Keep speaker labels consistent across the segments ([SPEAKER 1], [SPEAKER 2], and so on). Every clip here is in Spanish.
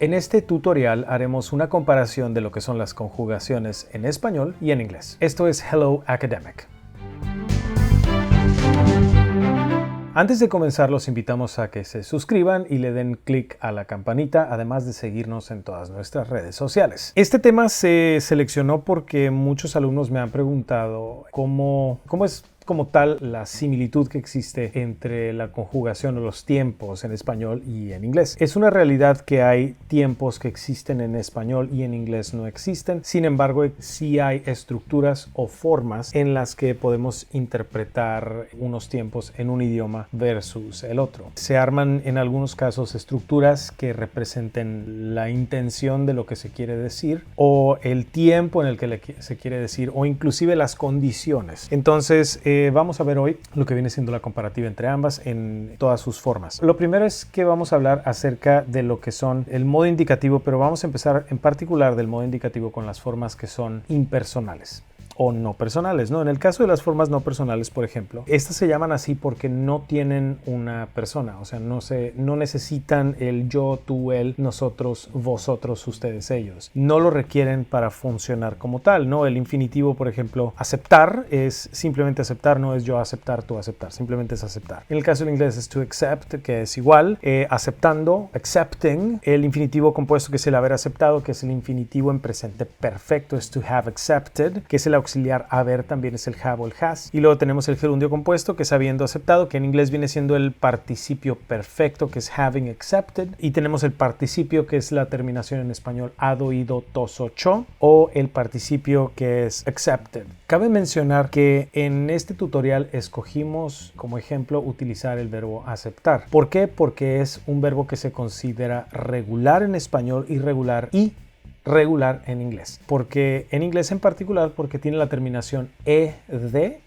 [SPEAKER 1] En este tutorial haremos una comparación de lo que son las conjugaciones en español y en inglés. Esto es Hello Academic. Antes de comenzar, los invitamos a que se suscriban y le den clic a la campanita, además de seguirnos en todas nuestras redes sociales. Este tema se seleccionó porque muchos alumnos me han preguntado cómo es como tal la similitud que existe entre la conjugación o los tiempos en español y en inglés. Es una realidad que hay tiempos que existen en español y en inglés no existen. Sin embargo, sí hay estructuras o formas en las que podemos interpretar unos tiempos en un idioma versus el otro. Se arman en algunos casos estructuras que representen la intención de lo que se quiere decir o el tiempo en el que se quiere decir o inclusive las condiciones. Entonces, vamos a ver hoy lo que viene siendo la comparativa entre ambas en todas sus formas. Lo primero es que vamos a hablar acerca de lo que son el modo indicativo, pero vamos a empezar en particular del modo indicativo con las formas que son impersonales o no personales, ¿no? En el caso de las formas no personales, por ejemplo, estas se llaman así porque no tienen una persona, o sea, no necesitan el yo, tú, él, nosotros, vosotros, ustedes, ellos. No lo requieren para funcionar como tal, ¿no? El infinitivo, por ejemplo, aceptar es simplemente aceptar, no es yo aceptar, tú aceptar, simplemente es aceptar. En el caso del inglés es to accept, que es igual, aceptando, accepting. El infinitivo compuesto, que es el haber aceptado, que es el infinitivo en presente perfecto, es to have accepted, que es el auxiliar haber, también es el have o el has. Y luego tenemos el gerundio compuesto, que es habiendo aceptado, que en inglés viene siendo el participio perfecto, que es having accepted. Y tenemos el participio, que es la terminación en español ado, ido, toso, cho, o el participio que es accepted. Cabe mencionar que en este tutorial escogimos como ejemplo utilizar el verbo aceptar. ¿Por qué? Porque es un verbo que se considera regular en español, irregular y regular en inglés. Porque en inglés en particular, porque tiene la terminación ed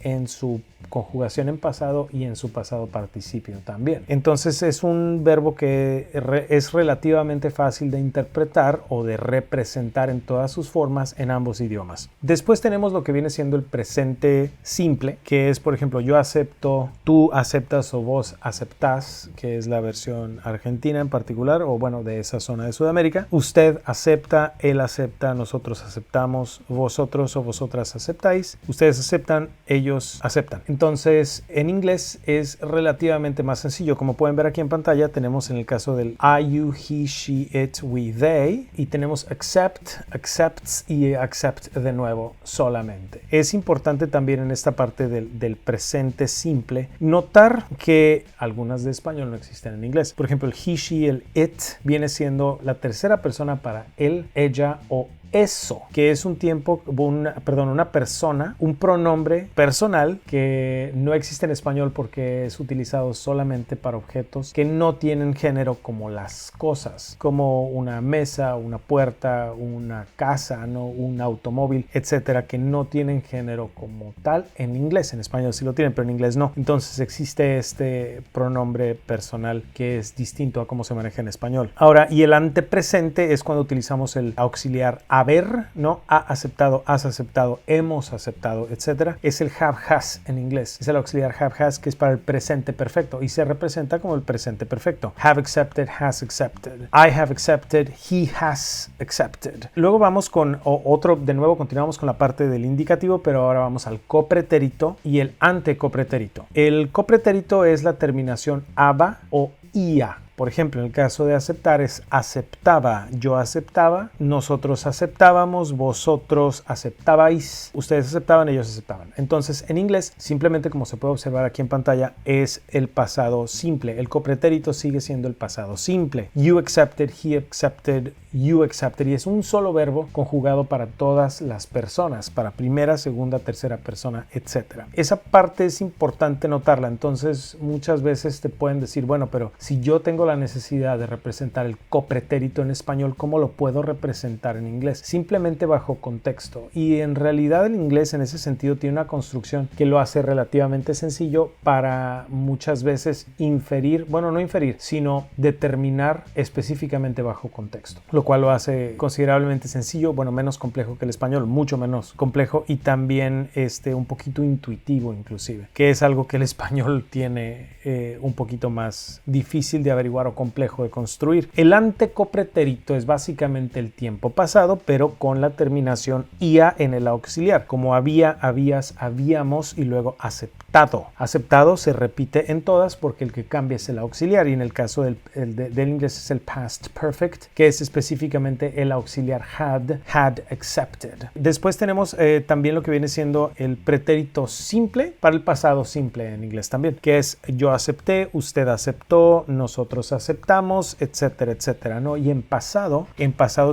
[SPEAKER 1] en su conjugación en pasado y en su pasado participio también. Entonces es un verbo que es relativamente fácil de interpretar o de representar en todas sus formas en ambos idiomas. Después tenemos lo que viene siendo el presente simple, que es, por ejemplo, yo acepto, tú aceptas o vos aceptás, que es la versión argentina en particular, o bueno, de esa zona de Sudamérica. Usted acepta, él acepta, nosotros aceptamos, vosotros o vosotras aceptáis, ustedes aceptan, ellos aceptan. Entonces, en inglés es relativamente más sencillo. Como pueden ver aquí en pantalla, tenemos en el caso del I, you, he, she, it, we, they, y tenemos accept, accepts y accept de nuevo solamente. Es importante también en esta parte del presente simple notar que algunas de español no existen en inglés. Por ejemplo, el he, she, el it viene siendo la tercera persona para él, ella o eso, que es un tiempo, una persona, un pronombre personal que no existe en español porque es utilizado solamente para objetos que no tienen género, como las cosas, como una mesa, una puerta, una casa, ¿no? Un automóvil, etcétera, que no tienen género como tal en inglés. En español sí lo tienen, pero en inglés no. Entonces existe este pronombre personal que es distinto a cómo se maneja en español. Ahora, y el antepresente es cuando utilizamos el auxiliar haber, ¿no? Ha aceptado, has aceptado, hemos aceptado, etcétera. Es el have has en inglés. Es el auxiliar have has, que es para el presente perfecto y se representa como el presente perfecto. Have accepted, has accepted. I have accepted, he has accepted. Luego vamos con otro, de nuevo continuamos con la parte del indicativo, pero ahora vamos al copretérito y el antecopretérito. El copretérito es la terminación aba o ia. Por ejemplo, en el caso de aceptar es aceptaba, yo aceptaba, nosotros aceptábamos, vosotros aceptabais, ustedes aceptaban, ellos aceptaban. Entonces, en inglés, simplemente como se puede observar aquí en pantalla, es el pasado simple. El copretérito sigue siendo el pasado simple. You accepted, he accepted, you accepted, y es un solo verbo conjugado para todas las personas, para primera, segunda, tercera persona, etc. Esa parte es importante notarla. Entonces, muchas veces te pueden decir, bueno, pero si yo tengo la necesidad de representar el copretérito en español, ¿cómo lo puedo representar en inglés? Simplemente bajo contexto. Y en realidad el inglés en ese sentido tiene una construcción que lo hace relativamente sencillo para muchas veces inferir, bueno, no inferir, sino determinar específicamente bajo contexto. Lo lo cual lo hace considerablemente sencillo, bueno, menos complejo que el español, mucho menos complejo, y también un poquito intuitivo inclusive, que es algo que el español tiene un poquito más difícil de averiguar o complejo de construir. El antecopretérito es básicamente el tiempo pasado, pero con la terminación ia en el auxiliar, como había, habías, habíamos y luego aceptado. Aceptado se repite en todas porque el que cambia es el auxiliar, y en el caso del inglés es el past perfect, que es específicamente el auxiliar had accepted. Después tenemos también lo que viene siendo el pretérito simple para el pasado simple en inglés también, que es yo acepté, usted aceptó, nosotros aceptamos, etcétera, etcétera, ¿no? Y en pasado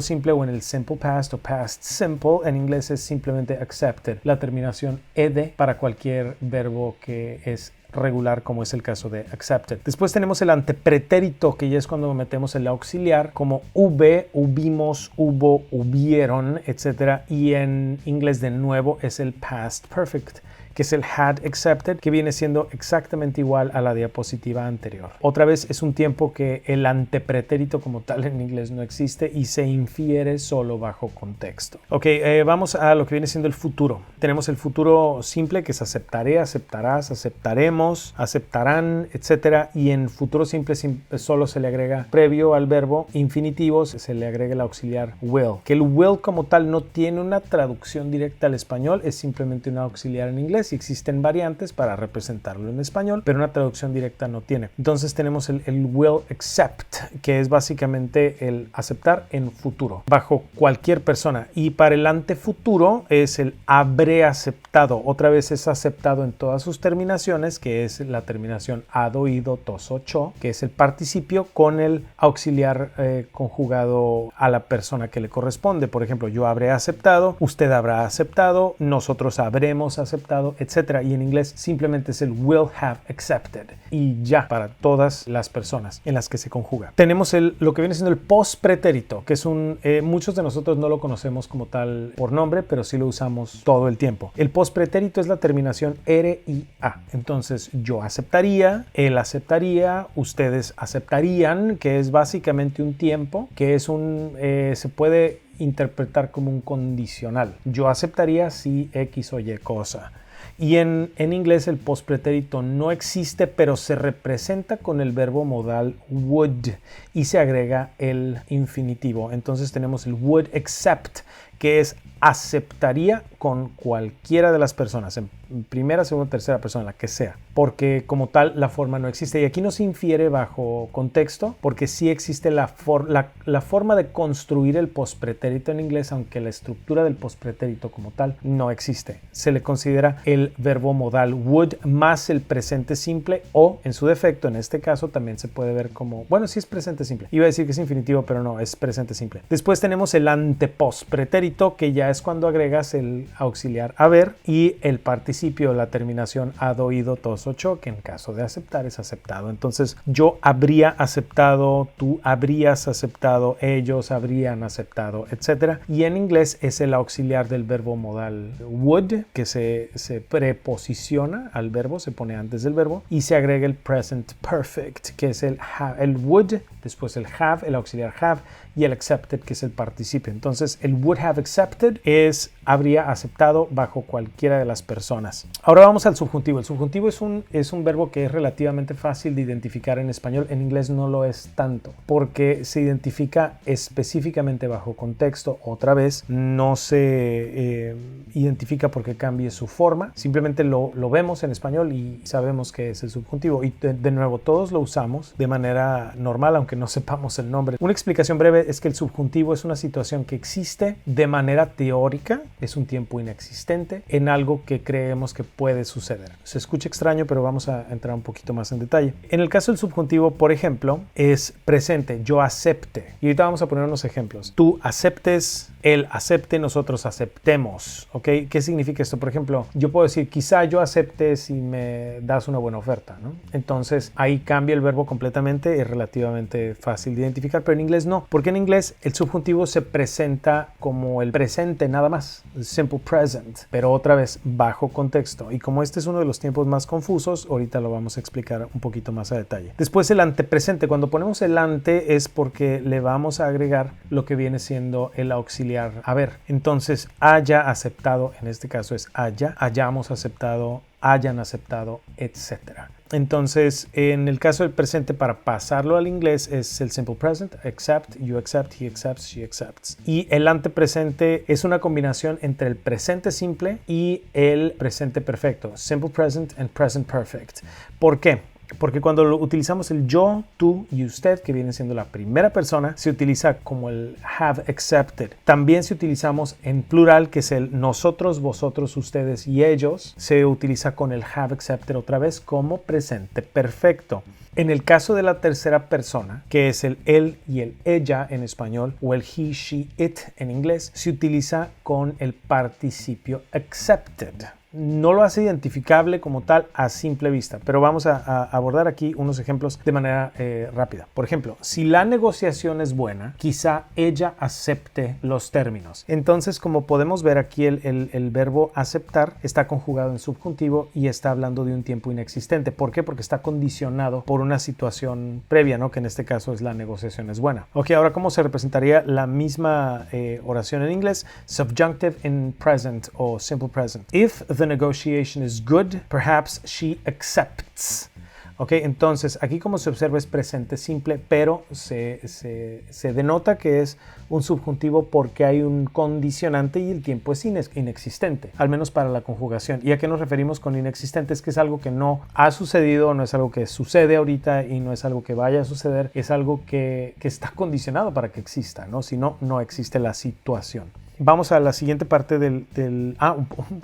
[SPEAKER 1] simple o en el simple past o past simple en inglés es simplemente accepted, la terminación ed para cualquier verbo que es regular, como es el caso de accepted. Después tenemos el antepretérito, que ya es cuando metemos el auxiliar, como hube, hubimos, hubo, hubieron, etcétera, y en inglés de nuevo es el past perfect, que es el had accepted, que viene siendo exactamente igual a la diapositiva anterior. Otra vez es un tiempo que el antepretérito como tal en inglés no existe y se infiere solo bajo contexto. Ok, vamos a lo que viene siendo el futuro. Tenemos el futuro simple, que es aceptaré, aceptarás, aceptaremos, aceptarán, etcétera, y en futuro simple solo se le agrega previo al verbo infinitivos, se le agrega el auxiliar will, que el will como tal no tiene una traducción directa al español, es simplemente un auxiliar en inglés. Y existen variantes para representarlo en español, pero una traducción directa no tiene. Entonces tenemos el will accept, que es básicamente el aceptar en futuro, bajo cualquier persona. Y para el antefuturo es el habré aceptado. Otra vez es aceptado en todas sus terminaciones, que es la terminación ado, ido, tos o cho, que es el participio con el auxiliar conjugado a la persona que le corresponde. Por ejemplo, yo habré aceptado, usted habrá aceptado, nosotros habremos aceptado, etcétera, y en inglés simplemente es el will have accepted y ya para todas las personas en las que se conjuga. Tenemos lo que viene siendo el postpretérito, que es muchos de nosotros no lo conocemos como tal por nombre, pero sí lo usamos todo el tiempo. El postpretérito es la terminación er y a. Entonces yo aceptaría, él aceptaría, ustedes aceptarían, que es básicamente un tiempo que es se puede interpretar como un condicional. Yo aceptaría si X o Y cosa. Y en inglés el postpretérito no existe, pero se representa con el verbo modal would y se agrega el infinitivo. Entonces tenemos el would accept, que es aceptaría con cualquiera de las personas, en primera, segunda, tercera persona, la que sea, porque como tal la forma no existe. Y aquí no se infiere bajo contexto, porque sí existe la forma de construir el postpretérito en inglés, aunque la estructura del postpretérito como tal no existe. Se le considera el verbo modal would más el presente simple, o en su defecto, en este caso también se puede ver como, bueno, sí es presente simple. Iba a decir que es infinitivo, pero no, es presente simple. Después tenemos el antepostpretérito, que ya es cuando agregas el auxiliar haber y el participio, la terminación ado, ido, tos o cho, que en caso de aceptar es aceptado. Entonces yo habría aceptado, tú habrías aceptado, ellos habrían aceptado, etcétera. Y en inglés es el auxiliar del verbo modal would, que se preposiciona al verbo, se pone antes del verbo, y se agrega el present perfect, que es el would, después el have, el auxiliar have, y el accepted, que es el participio. Entonces el would have accepted habría aceptado bajo cualquiera de las personas. Ahora vamos al subjuntivo. El subjuntivo es un verbo que es relativamente fácil de identificar en español. En inglés no lo es tanto, porque se identifica específicamente bajo contexto. Otra vez, no se identifica porque cambie su forma. Simplemente lo vemos en español y sabemos que es el subjuntivo. Y de nuevo, todos lo usamos de manera normal, aunque no sepamos el nombre. Una explicación breve es que el subjuntivo es una situación que existe de manera teórica, es un tiempo inexistente en algo que creemos que puede suceder. Se escucha extraño, pero vamos a entrar un poquito más en detalle. En el caso del subjuntivo, por ejemplo, es presente, yo acepte. Y ahorita vamos a poner unos ejemplos. Tú aceptes, él acepte, nosotros aceptemos. ¿Ok? ¿Qué significa esto? Por ejemplo, yo puedo decir, quizá yo acepte si me das una buena oferta, ¿no? Entonces, ahí cambia el verbo completamente, es relativamente fácil de identificar, pero en inglés no, porque Porque en inglés el subjuntivo se presenta como el presente nada más, el simple present, pero otra vez bajo contexto. Y como este es uno de los tiempos más confusos, ahorita lo vamos a explicar un poquito más a detalle. Después el antepresente. Cuando ponemos el ante es porque le vamos a agregar lo que viene siendo el auxiliar haber. Entonces, haya aceptado, en este caso es haya, hayamos aceptado, hayan aceptado, etcétera. Entonces, en el caso del presente, para pasarlo al inglés, es el simple present, accept, you accept, he accepts, she accepts. Y el antepresente es una combinación entre el presente simple y el presente perfecto, simple present and present perfect. ¿Por qué? Porque cuando utilizamos el yo, tú y usted, que viene siendo la primera persona, se utiliza como el have accepted. También si utilizamos en plural, que es el nosotros, vosotros, ustedes y ellos, se utiliza con el have accepted otra vez como presente perfecto. En el caso de la tercera persona, que es el él y el ella en español, o el he, she, it en inglés, se utiliza con el participio accepted. No lo hace identificable como tal a simple vista, pero vamos a abordar aquí unos ejemplos de manera rápida. Por ejemplo, si la negociación es buena, quizá ella acepte los términos. Entonces, como podemos ver aquí, el verbo aceptar está conjugado en subjuntivo y está hablando de un tiempo inexistente. ¿Por qué? Porque está condicionado por una situación previa, ¿no? Que en este caso es la negociación es buena. Ok, ahora, ¿cómo se representaría la misma oración en inglés? Subjunctive in present o simple present. If the negotiation is good, perhaps she accepts. Ok, entonces aquí como se observa es presente simple, pero se denota que es un subjuntivo porque hay un condicionante y el tiempo es inexistente, al menos para la conjugación. ¿Y a qué nos referimos con inexistente? Es que es algo que no ha sucedido, no es algo que sucede ahorita y no es algo que vaya a suceder, es algo que está condicionado para que exista, ¿no? Si no, no existe la situación. Vamos a la siguiente parte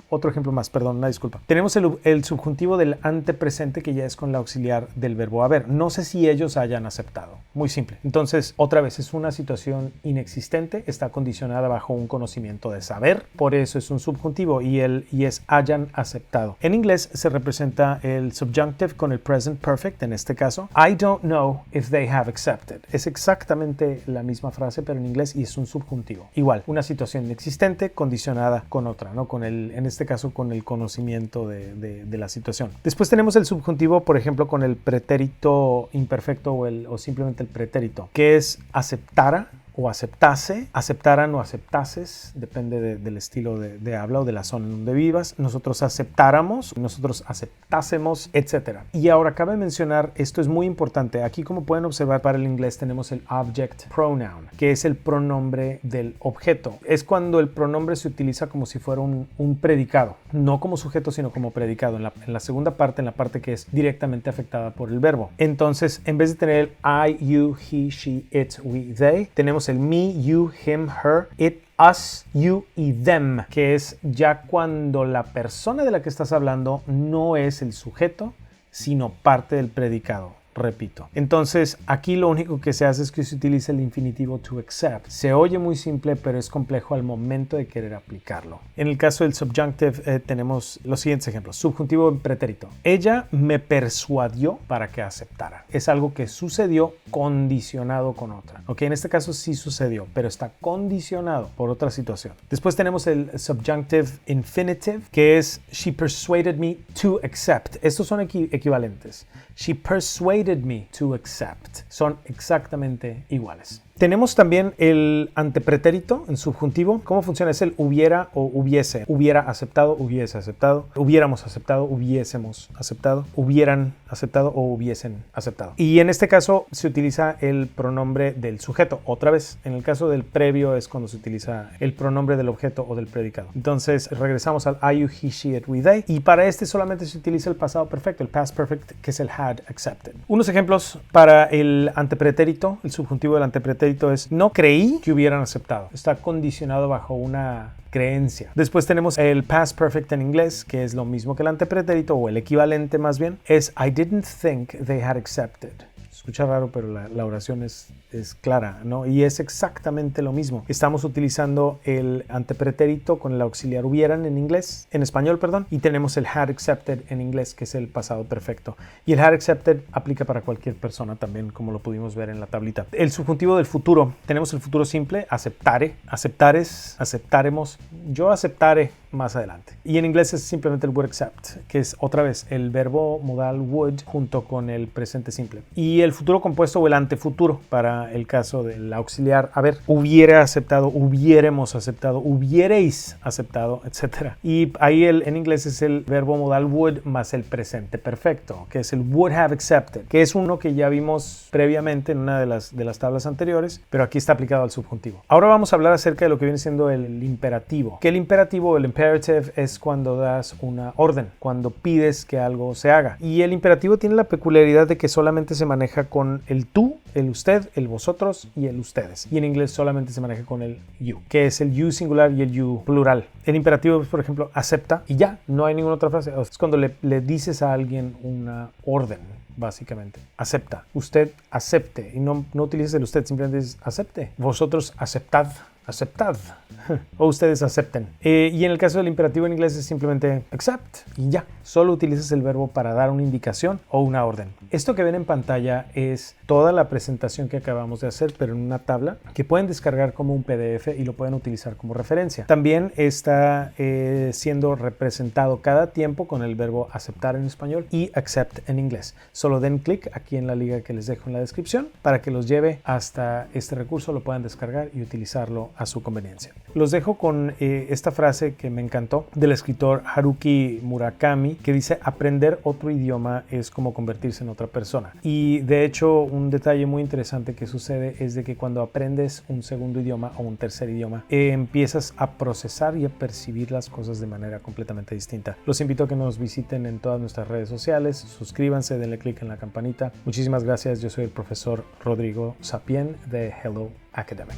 [SPEAKER 1] otro ejemplo más, perdón, una disculpa. Tenemos el subjuntivo del antepresente que ya es con la auxiliar del verbo haber. No sé si ellos hayan aceptado. Muy simple. Entonces, otra vez, es una situación inexistente, está condicionada bajo un conocimiento de saber, por eso es un subjuntivo y es hayan aceptado. En inglés se representa el subjunctive con el present perfect, en este caso. I don't know if they have accepted. Es exactamente la misma frase, pero en inglés y es un subjuntivo. Igual, una situación inexistente condicionada con otra, ¿no? En este caso con el conocimiento de la situación. Después tenemos el subjuntivo, por ejemplo, con el pretérito imperfecto o simplemente el pretérito, que es aceptara o aceptase, aceptaran o aceptases, depende del estilo de habla o de la zona en donde vivas. Nosotros aceptáramos, nosotros aceptásemos, etc. Y ahora cabe mencionar, esto es muy importante, aquí como pueden observar para el inglés tenemos el object pronoun, que es el pronombre del objeto. Es cuando el pronombre se utiliza como si fuera un predicado, no como sujeto sino como predicado, en la segunda parte, en la parte que es directamente afectada por el verbo. Entonces, en vez de tener el I, you, he, she, it, we, they, tenemos el me, you, him, her, it, us, you y them, que es ya cuando la persona de la que estás hablando no es el sujeto, sino parte del predicado. Repito. Entonces, aquí lo único que se hace es que se utiliza el infinitivo to accept. Se oye muy simple, pero es complejo al momento de querer aplicarlo. En el caso del subjunctive tenemos los siguientes ejemplos. Subjuntivo en pretérito. Ella me persuadió para que aceptara. Es algo que sucedió condicionado con otra. Ok, en este caso sí sucedió, pero está condicionado por otra situación. Después tenemos el subjunctive infinitive, que es she persuaded me to accept. Estos son equivalentes. She persuaded me to accept. Son exactamente iguales. Tenemos también el antepretérito en subjuntivo. ¿Cómo funciona? Es el hubiera o hubiese. Hubiera aceptado, hubiese aceptado. Hubiéramos aceptado, hubiésemos aceptado. Hubieran aceptado o hubiesen aceptado. Y en este caso se utiliza el pronombre del sujeto. Otra vez, en el caso del previo es cuando se utiliza el pronombre del objeto o del predicado. Entonces regresamos al I, you, he, she, it, we, they. Y para este solamente se utiliza el pasado perfecto, el past perfect, que es el had accepted. Unos ejemplos para el antepretérito, el subjuntivo del antepretérito es no creí que hubieran aceptado. Está condicionado bajo una creencia. Después tenemos el past perfect en inglés, que es lo mismo que el antepretérito o el equivalente más bien, es I didn't think they had accepted. Es escucha raro, pero la oración es clara, ¿no? Y es exactamente lo mismo. Estamos utilizando el antepretérito con el auxiliar hubieran en español, y tenemos el had accepted en inglés, que es el pasado perfecto. Y el had accepted aplica para cualquier persona también, como lo pudimos ver en la tablita. El subjuntivo del futuro, tenemos el futuro simple, aceptare, aceptares, aceptaremos, yo aceptaré más adelante. Y en inglés es simplemente el would accept, que es otra vez el verbo modal would junto con el presente simple. Y el futuro compuesto o el antefuturo para el caso del auxiliar, hubiera aceptado, hubiéremos aceptado, hubierais aceptado, etc. Y ahí en inglés es el verbo modal would más el presente perfecto, que es el would have accepted, que es uno que ya vimos previamente en una de las tablas anteriores, pero aquí está aplicado al subjuntivo. Ahora vamos a hablar acerca de lo que viene siendo el imperativo. Que el imperativo, el imperative, es cuando das una orden, cuando pides que algo se haga. Y el imperativo tiene la peculiaridad de que solamente se maneja con el tú, el usted, el vosotros y el ustedes. Y en inglés solamente se maneja con el you, que es el you singular y el you plural. El imperativo es, por ejemplo, acepta y ya, no hay ninguna otra frase. Es cuando le dices a alguien una orden. Básicamente, acepta, usted acepte, y no utilices el usted, simplemente dices acepte, vosotros aceptad o ustedes acepten. Y en el caso del imperativo en inglés es simplemente accept y ya, solo utilizas el verbo para dar una indicación o una orden. Esto que ven en pantalla es toda la presentación que acabamos de hacer, pero en una tabla que pueden descargar como un PDF y lo pueden utilizar como referencia. También está siendo representado cada tiempo con el verbo aceptar en español y accept en inglés. Solo den clic aquí en la liga que les dejo en la descripción para que los lleve hasta este recurso, lo puedan descargar y utilizarlo a su conveniencia. Los dejo con esta frase que me encantó del escritor Haruki Murakami, que dice: aprender otro idioma es como convertirse en otra persona. Y de hecho, un detalle muy interesante que sucede es de que cuando aprendes un segundo idioma o un tercer idioma, empiezas a procesar y a percibir las cosas de manera completamente distinta. Los invito a que nos visiten en todas nuestras redes sociales, suscríbanse, denle clic en la campanita. Muchísimas gracias, yo soy el profesor Rodrigo Sapien de Hello Academic.